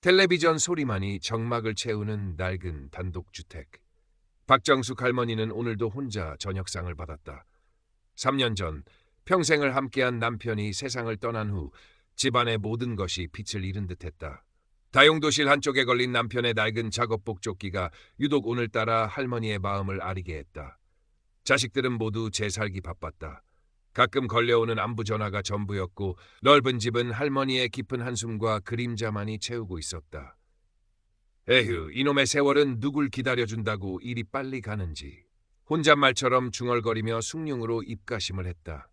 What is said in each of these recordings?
텔레비전 소리만이 정막을 채우는 낡은 단독주택. 박정숙 할머니는 오늘도 혼자 저녁상을 받았다. 3년 전 평생을 함께한 남편이 세상을 떠난 후 집안의 모든 것이 빛을 잃은 듯했다. 다용도실 한쪽에 걸린 남편의 낡은 작업복 조끼가 유독 오늘따라 할머니의 마음을 아리게 했다. 자식들은 모두 재살기 바빴다. 가끔 걸려오는 안부 전화가 전부였고 넓은 집은 할머니의 깊은 한숨과 그림자만이 채우고 있었다. 에휴, 이놈의 세월은 누굴 기다려준다고 이리 빨리 가는지. 혼잣말처럼 중얼거리며 숭늉으로 입가심을 했다.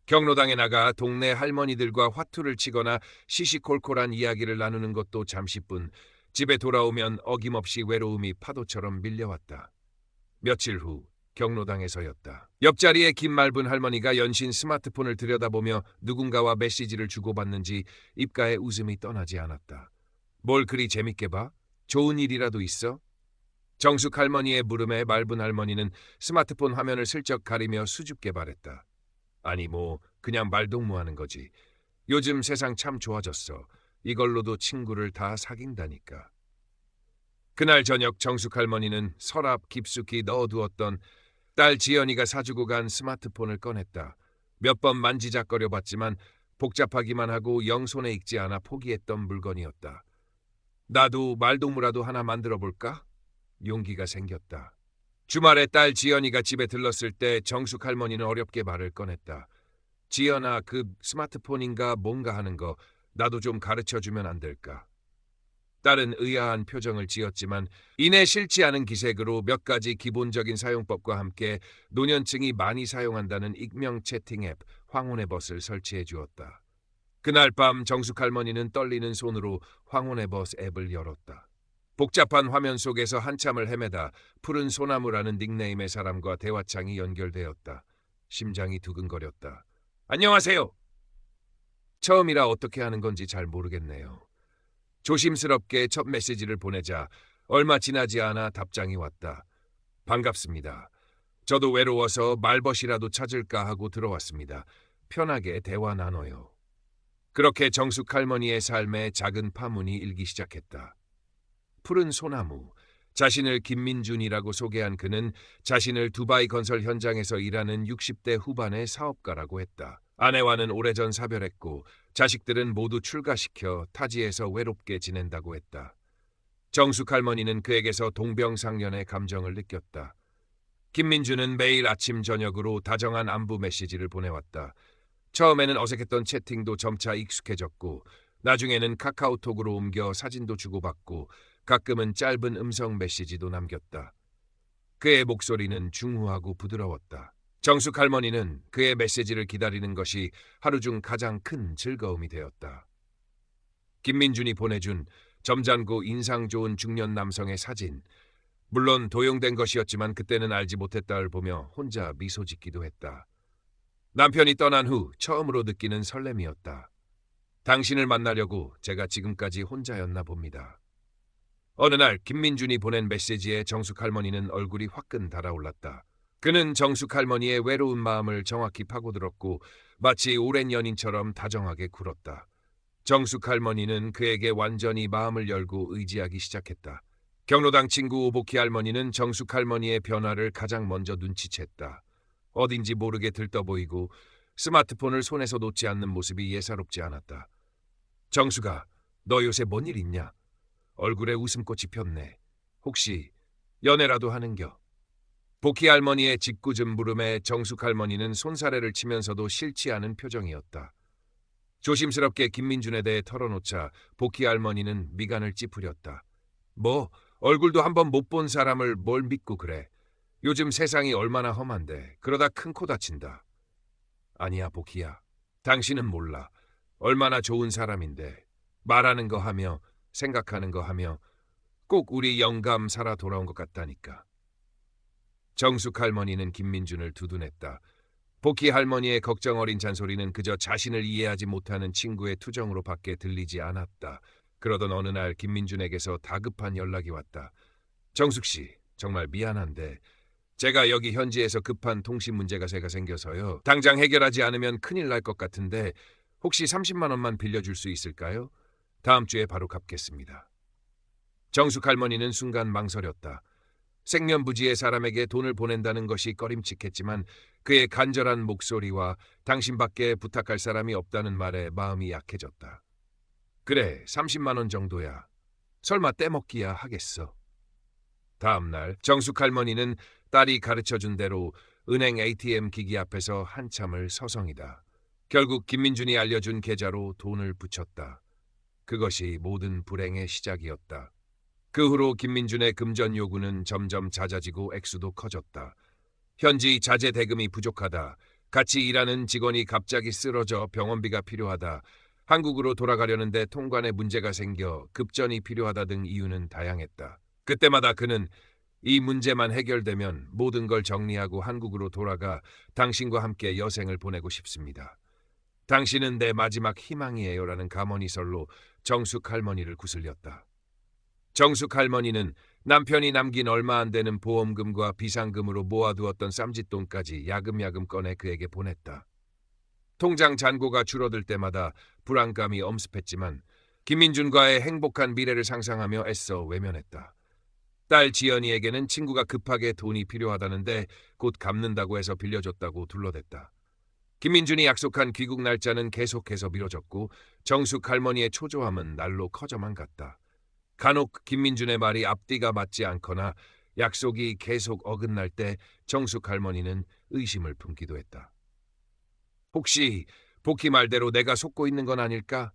경로당에 나가 동네 할머니들과 화투를 치거나 시시콜콜한 이야기를 나누는 것도 잠시뿐, 집에 돌아오면 어김없이 외로움이 파도처럼 밀려왔다. 며칠 후 경로당에서였다. 옆자리에 긴 말분 할머니가 연신 스마트폰을 들여다보며 누군가와 메시지를 주고받는지 입가에 웃음이 떠나지 않았다. 뭘 그리 재밌게 봐? 좋은 일이라도 있어? 정숙 할머니의 물음에 말분 할머니는 스마트폰 화면을 슬쩍 가리며 수줍게 말했다. 아니 그냥 말동무하는 거지. 요즘 세상 참 좋아졌어. 이걸로도 친구를 다 사귄다니까. 그날 저녁 정숙 할머니는 서랍 깊숙이 넣어두었던 딸 지연이가 사주고 간 스마트폰을 꺼냈다. 몇 번 만지작거려 봤지만 복잡하기만 하고 영 손에 익지 않아 포기했던 물건이었다. 나도 말동무라도 하나 만들어 볼까? 용기가 생겼다. 주말에 딸 지연이가 집에 들렀을 때 정숙 할머니는 어렵게 말을 꺼냈다. 지연아, 그 스마트폰인가 뭔가 하는 거 나도 좀 가르쳐주면 안 될까? 딸은 의아한 표정을 지었지만 이내 싫지 않은 기색으로 몇 가지 기본적인 사용법과 함께 노년층이 많이 사용한다는 익명 채팅 앱 황혼의벗을 설치해 주었다. 그날 밤 정숙 할머니는 떨리는 손으로 황혼의벗 앱을 열었다. 복잡한 화면 속에서 한참을 헤매다 푸른 소나무라는 닉네임의 사람과 대화창이 연결되었다. 심장이 두근거렸다. 안녕하세요. 처음이라 어떻게 하는 건지 잘 모르겠네요. 조심스럽게 첫 메시지를 보내자 얼마 지나지 않아 답장이 왔다. 반갑습니다. 저도 외로워서 말벗이라도 찾을까 하고 들어왔습니다. 편하게 대화 나눠요. 그렇게 정숙 할머니의 삶에 작은 파문이 일기 시작했다. 푸른 소나무. 자신을 김민준이라고 소개한 그는 자신을 두바이 건설 현장에서 일하는 60대 후반의 사업가라고 했다. 아내와는 오래전 사별했고 자식들은 모두 출가시켜 타지에서 외롭게 지낸다고 했다. 정숙 할머니는 그에게서 동병상련의 감정을 느꼈다. 김민준은 매일 아침 저녁으로 다정한 안부 메시지를 보내왔다. 처음에는 어색했던 채팅도 점차 익숙해졌고 나중에는 카카오톡으로 옮겨 사진도 주고받고 가끔은 짧은 음성 메시지도 남겼다. 그의 목소리는 중후하고 부드러웠다. 정숙 할머니는 그의 메시지를 기다리는 것이 하루 중 가장 큰 즐거움이 되었다. 김민준이 보내준 점잖고 인상 좋은 중년 남성의 사진. 물론 도용된 것이었지만 그때는 알지 못했다를 보며 혼자 미소 짓기도 했다. 남편이 떠난 후 처음으로 느끼는 설렘이었다. 당신을 만나려고 제가 지금까지 혼자였나 봅니다. 어느 날 김민준이 보낸 메시지에 정숙 할머니는 얼굴이 화끈 달아올랐다. 그는 정숙 할머니의 외로운 마음을 정확히 파고들었고 마치 오랜 연인처럼 다정하게 굴었다. 정숙 할머니는 그에게 완전히 마음을 열고 의지하기 시작했다. 경로당 친구 오복희 할머니는 정숙 할머니의 변화를 가장 먼저 눈치챘다. 어딘지 모르게 들떠 보이고 스마트폰을 손에서 놓지 않는 모습이 예사롭지 않았다. 정숙아, 너 요새 뭔 일 있냐? 얼굴에 웃음꽃이 폈네. 혹시 연애라도 하는겨? 복희 할머니의 짓궂은 물음에 정숙 할머니는 손사래를 치면서도 싫지 않은 표정이었다. 조심스럽게 김민준에 대해 털어놓자 복희 할머니는 미간을 찌푸렸다. 얼굴도 한번 못 본 사람을 뭘 믿고 그래. 요즘 세상이 얼마나 험한데 그러다 큰 코 다친다. 아니야, 복희야. 당신은 몰라. 얼마나 좋은 사람인데 말하는 거 하며 생각하는 거 하며 꼭 우리 영감 살아 돌아온 것 같다니까. 정숙 할머니는 김민준을 두둔했다. 복희 할머니의 걱정 어린 잔소리는 그저 자신을 이해하지 못하는 친구의 투정으로 밖에 들리지 않았다. 그러던 어느 날 김민준에게서 다급한 연락이 왔다. 정숙 씨, 정말 미안한데 제가 여기 현지에서 급한 통신 문제가 생겨서요. 당장 해결하지 않으면 큰일 날 것 같은데 혹시 30만 원만 빌려줄 수 있을까요? 다음 주에 바로 갚겠습니다. 정숙 할머니는 순간 망설였다. 생면부지의 사람에게 돈을 보낸다는 것이 꺼림칙했지만 그의 간절한 목소리와 당신밖에 부탁할 사람이 없다는 말에 마음이 약해졌다. 그래, 30만 원 정도야. 설마 떼먹기야 하겠어. 다음 날 정숙 할머니는 딸이 가르쳐준 대로 은행 ATM 기기 앞에서 한참을 서성이다. 결국 김민준이 알려준 계좌로 돈을 붙였다. 그것이 모든 불행의 시작이었다. 그 후로 김민준의 금전 요구는 점점 잦아지고 액수도 커졌다. 현지 자재 대금이 부족하다. 같이 일하는 직원이 갑자기 쓰러져 병원비가 필요하다. 한국으로 돌아가려는데 통관에 문제가 생겨 급전이 필요하다 등 이유는 다양했다. 그때마다 그는 이 문제만 해결되면 모든 걸 정리하고 한국으로 돌아가 당신과 함께 여생을 보내고 싶습니다. 당신은 내 마지막 희망이에요라는 감언이설로 정숙 할머니를 구슬렸다. 정숙 할머니는 남편이 남긴 얼마 안 되는 보험금과 비상금으로 모아두었던 쌈짓돈까지 야금야금 꺼내 그에게 보냈다. 통장 잔고가 줄어들 때마다 불안감이 엄습했지만 김민준과의 행복한 미래를 상상하며 애써 외면했다. 딸 지연이에게는 친구가 급하게 돈이 필요하다는데 곧 갚는다고 해서 빌려줬다고 둘러댔다. 김민준이 약속한 귀국 날짜는 계속해서 미뤄졌고 정숙 할머니의 초조함은 날로 커져만 갔다. 간혹 김민준의 말이 앞뒤가 맞지 않거나 약속이 계속 어긋날 때 정숙 할머니는 의심을 품기도 했다. 혹시 복희 말대로 내가 속고 있는 건 아닐까?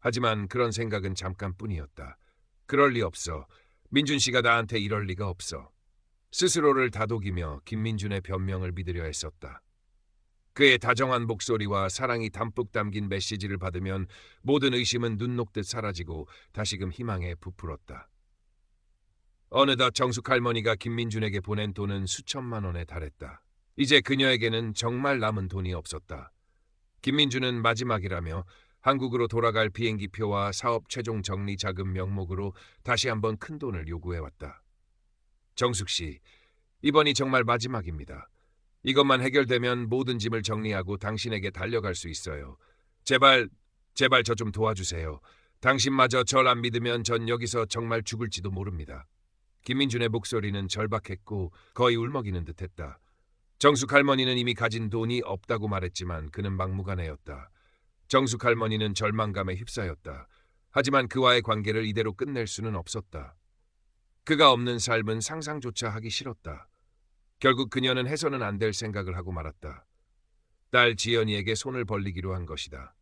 하지만 그런 생각은 잠깐뿐이었다. 그럴 리 없어. 민준 씨가 나한테 이럴 리가 없어. 스스로를 다독이며 김민준의 변명을 믿으려 했었다. 그의 다정한 목소리와 사랑이 담뿍 담긴 메시지를 받으면 모든 의심은 눈 녹듯 사라지고 다시금 희망에 부풀었다. 어느덧 정숙 할머니가 김민준에게 보낸 돈은 수천만 원에 달했다. 이제 그녀에게는 정말 남은 돈이 없었다. 김민준은 마지막이라며 한국으로 돌아갈 비행기표와 사업 최종 정리 자금 명목으로 다시 한번 큰 돈을 요구해왔다. 정숙 씨, 이번이 정말 마지막입니다. 이것만 해결되면 모든 짐을 정리하고 당신에게 달려갈 수 있어요. 제발 저 좀 도와주세요. 당신마저 절 안 믿으면 전 여기서 정말 죽을지도 모릅니다. 김민준의 목소리는 절박했고 거의 울먹이는 듯했다. 정숙 할머니는 이미 가진 돈이 없다고 말했지만 그는 막무가내였다. 정숙 할머니는 절망감에 휩싸였다. 하지만 그와의 관계를 이대로 끝낼 수는 없었다. 그가 없는 삶은 상상조차 하기 싫었다. 결국 그녀는 해서는 안 될 생각을 하고 말았다. 딸 지연이에게 손을 벌리기로 한 것이다.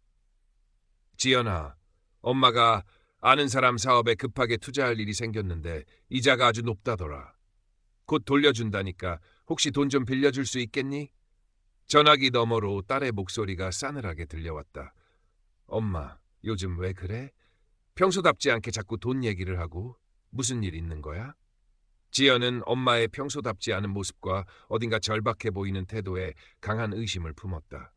지연아, 엄마가 아는 사람 사업에 급하게 투자할 일이 생겼는데 이자가 아주 높다더라. 곧 돌려준다니까 혹시 돈 좀 빌려줄 수 있겠니? 전화기 너머로 딸의 목소리가 싸늘하게 들려왔다. 엄마, 요즘 왜 그래? 평소답지 않게 자꾸 돈 얘기를 하고 무슨 일 있는 거야? 지연은 엄마의 평소답지 않은 모습과 어딘가 절박해 보이는 태도에 강한 의심을 품었다.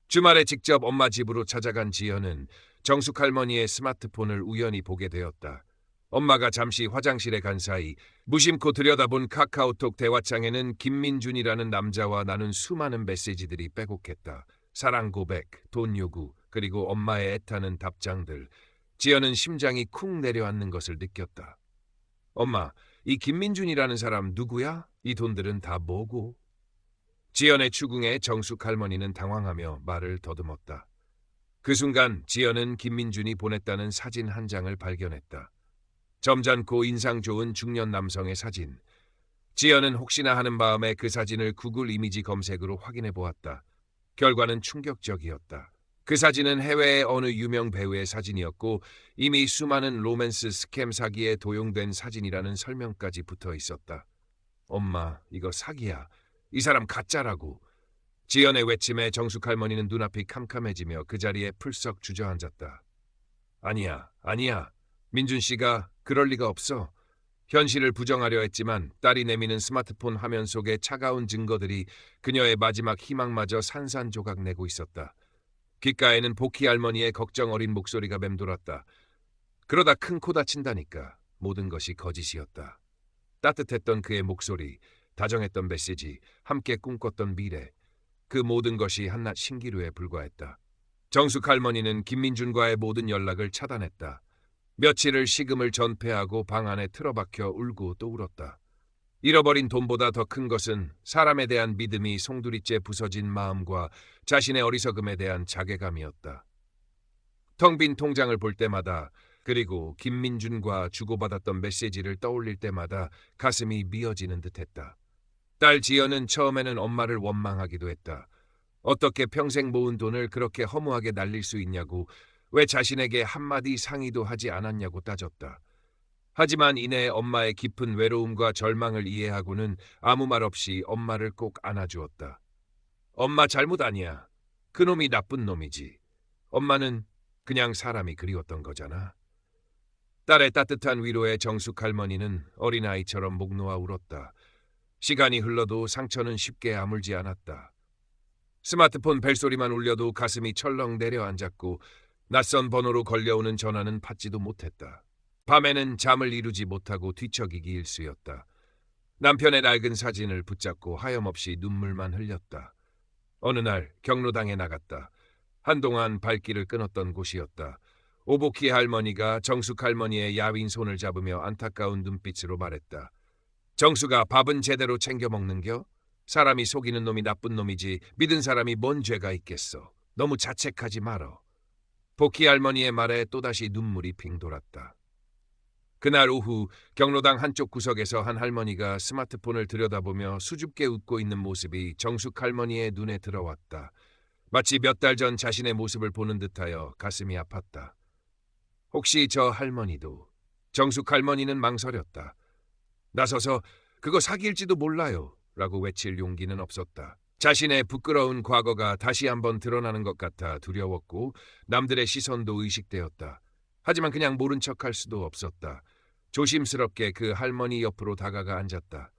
주말에 직접 엄마 집으로 찾아간 지연은 정숙 할머니의 스마트폰을 우연히 보게 되었다. 엄마가 잠시 화장실에 간 사이 무심코 들여다본 카카오톡 대화창에는 김민준이라는 남자와 나눈 수많은 메시지들이 빼곡했다. 사랑 고백, 돈 요구, 그리고 엄마의 애타는 답장들. 지연은 심장이 쿵 내려앉는 것을 느꼈다. 엄마, 이 김민준이라는 사람 누구야? 이 돈들은 다 뭐고? 지연의 추궁에 정숙 할머니는 당황하며 말을 더듬었다. 그 순간 지연은 김민준이 보냈다는 사진 한 장을 발견했다. 점잖고 인상 좋은 중년 남성의 사진. 지연은 혹시나 하는 마음에 그 사진을 구글 이미지 검색으로 확인해 보았다. 결과는 충격적이었다. 그 사진은 해외의 어느 유명 배우의 사진이었고 이미 수많은 로맨스 스캠 사기에 도용된 사진이라는 설명까지 붙어 있었다. 엄마, 이거 사기야. 이 사람 가짜라고. 지연의 외침에 정숙 할머니는 눈앞이 캄캄해지며 그 자리에 풀썩 주저앉았다. 아니야. 민준 씨가 그럴 리가 없어. 현실을 부정하려 했지만 딸이 내미는 스마트폰 화면 속의 차가운 증거들이 그녀의 마지막 희망마저 산산조각 내고 있었다. 귓가에는 복희 할머니의 걱정 어린 목소리가 맴돌았다. 그러다 큰 코 다친다니까. 모든 것이 거짓이었다. 따뜻했던 그의 목소리, 다정했던 메시지, 함께 꿈꿨던 미래. 그 모든 것이 한낱 신기루에 불과했다. 정숙 할머니는 김민준과의 모든 연락을 차단했다. 며칠을 식음을 전폐하고 방 안에 틀어박혀 울고 또 울었다. 잃어버린 돈보다 더 큰 것은 사람에 대한 믿음이 송두리째 부서진 마음과 자신의 어리석음에 대한 자괴감이었다. 텅 빈 통장을 볼 때마다, 그리고 김민준과 주고받았던 메시지를 떠올릴 때마다 가슴이 미어지는 듯했다. 딸 지연은 처음에는 엄마를 원망하기도 했다. 어떻게 평생 모은 돈을 그렇게 허무하게 날릴 수 있냐고, 왜 자신에게 한마디 상의도 하지 않았냐고 따졌다. 하지만 이내 엄마의 깊은 외로움과 절망을 이해하고는 아무 말 없이 엄마를 꼭 안아주었다. 엄마 잘못 아니야. 그놈이 나쁜 놈이지. 엄마는 그냥 사람이 그리웠던 거잖아. 딸의 따뜻한 위로에 정숙 할머니는 어린아이처럼 목 놓아 울었다. 시간이 흘러도 상처는 쉽게 아물지 않았다. 스마트폰 벨소리만 울려도 가슴이 철렁 내려앉았고 낯선 번호로 걸려오는 전화는 받지도 못했다. 밤에는 잠을 이루지 못하고 뒤척이기 일쑤였다. 남편의 낡은 사진을 붙잡고 하염없이 눈물만 흘렸다. 어느 날 경로당에 나갔다. 한동안 발길을 끊었던 곳이었다. 오복희 할머니가 정숙 할머니의 야윈 손을 잡으며 안타까운 눈빛으로 말했다. 정숙아, 밥은 제대로 챙겨 먹는겨? 사람이 속이는 놈이 나쁜 놈이지 믿은 사람이 뭔 죄가 있겠어. 너무 자책하지 말어. 복희 할머니의 말에 또다시 눈물이 빙 돌았다. 그날 오후 경로당 한쪽 구석에서 한 할머니가 스마트폰을 들여다보며 수줍게 웃고 있는 모습이 정숙 할머니의 눈에 들어왔다. 마치 몇 달 전 자신의 모습을 보는 듯하여 가슴이 아팠다. 혹시 저 할머니도? 정숙 할머니는 망설였다. 나서서 그거 사기일지도 몰라요 라고 외칠 용기는 없었다. 자신의 부끄러운 과거가 다시 한번 드러나는 것 같아 두려웠고 남들의 시선도 의식되었다. 하지만 그냥 모른 척할 수도 없었다. 조심스럽게 그 할머니 옆으로 다가가 앉았다.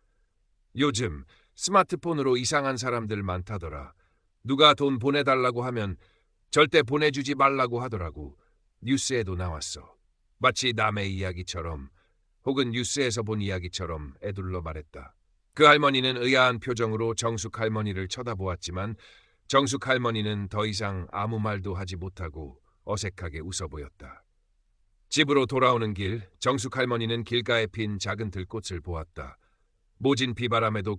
요즘 스마트폰으로 이상한 사람들 많다더라. 누가 돈 보내달라고 하면 절대 보내주지 말라고 하더라고. 뉴스에도 나왔어. 마치 남의 이야기처럼 혹은 뉴스에서 본 이야기처럼 애둘러 말했다. 그 할머니는 의아한 표정으로 정숙 할머니를 쳐다보았지만 정숙 할머니는 더 이상 아무 말도 하지 못하고 어색하게 웃어 보였다. 집으로 돌아오는 길, 정숙 할머니는 길가에 핀 작은 들꽃을 보았다. 모진 비바람에도